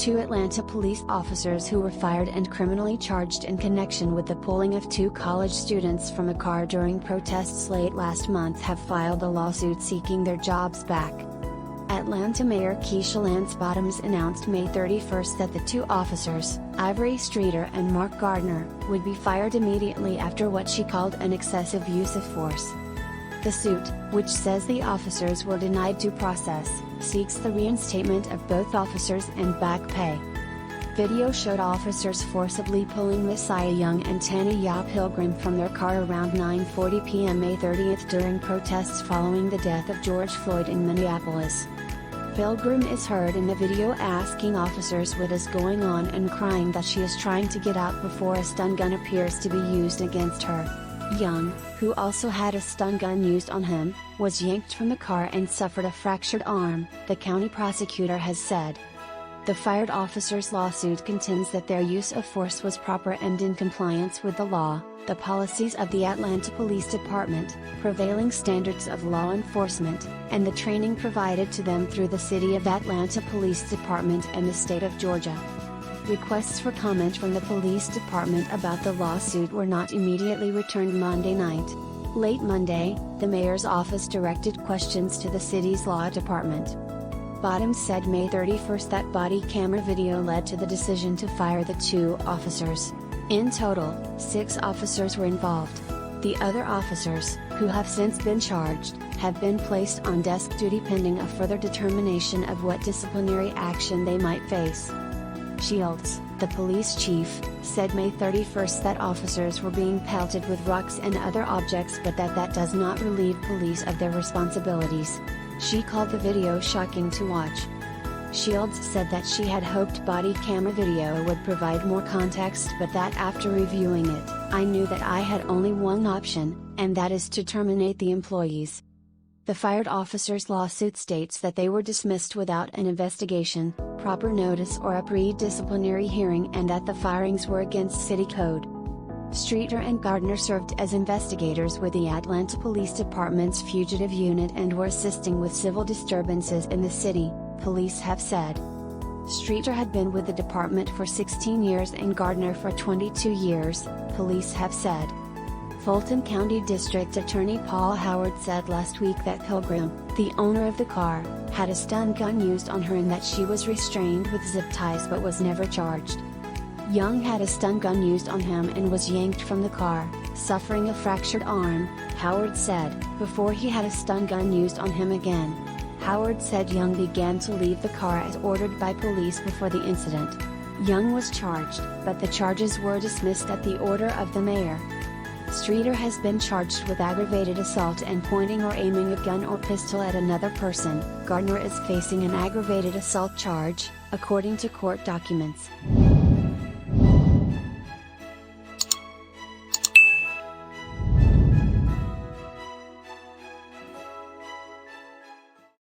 two Atlanta police officers who were fired and criminally charged in connection with the pulling of two college students from a car during protests late last month have filed a lawsuit seeking their jobs back. Atlanta Mayor Keisha Lance Bottoms announced May 31st that the two officers, Ivory and Mark Gardner, would be fired immediately after what she called an excessive use of force. The suit, which says the officers were denied due process, seeks the reinstatement of both officers and back pay. Video showed officers forcibly pulling Messiah Young and Taniyah Pilgrim from their car around 9:40 p.m. May 30th during protests following the death of George Floyd in Minneapolis. Pilgrim is heard in the video asking officers what is going on and crying that she is trying to get out before a stun gun appears to be used against her. Young, who also had a stun gun used on him, was yanked from the car and suffered a fractured arm, the county prosecutor has said. The fired officers' lawsuit contends that their use of force was proper and in compliance with the law, the policies of the Atlanta Police Department, prevailing standards of law enforcement, and the training provided to them through the City of Atlanta Police Department and the state of Georgia. Requests for comment from the police department about the lawsuit were not immediately returned Monday night. Late Monday, the mayor's office directed questions to the city's law department. Bottoms said May 31st that body camera video led to the decision to fire the two officers. In total, 6 officers were involved. The other officers, who have since been charged, have been placed on desk duty pending a further determination of what disciplinary action they might face. Shields, the police chief, said May 31st that officers were being pelted with rocks and other objects but that does not relieve police of their responsibilities. She called the video shocking to watch. Shields said that she had hoped body camera video would provide more context but that after reviewing it, I knew that I had only one option, and that is to terminate the employees. The fired officers' lawsuit states that they were dismissed without an investigation, proper notice or a pre-disciplinary hearing and that the firings were against city code. Streeter and Gardner served as investigators with the Atlanta Police Department's fugitive unit and were assisting with civil disturbances in the city, police have said. Streeter had been with the department for 16 years and Gardner for 22 years, police have said. Fulton County District Attorney Paul Howard said last week that Pilgrim, the owner of the car, had a stun gun used on her and that she was restrained with zip ties but was never charged. Young had a stun gun used on him and was yanked from the car, suffering a fractured arm, Howard said, before he had a stun gun used on him again. Howard said Young began to leave the car as ordered by police before the incident. Young was charged, but the charges were dismissed at the order of the mayor. Streeter has been charged with aggravated assault and pointing or aiming a gun or pistol at another person. Gardner is facing an aggravated assault charge, according to court documents.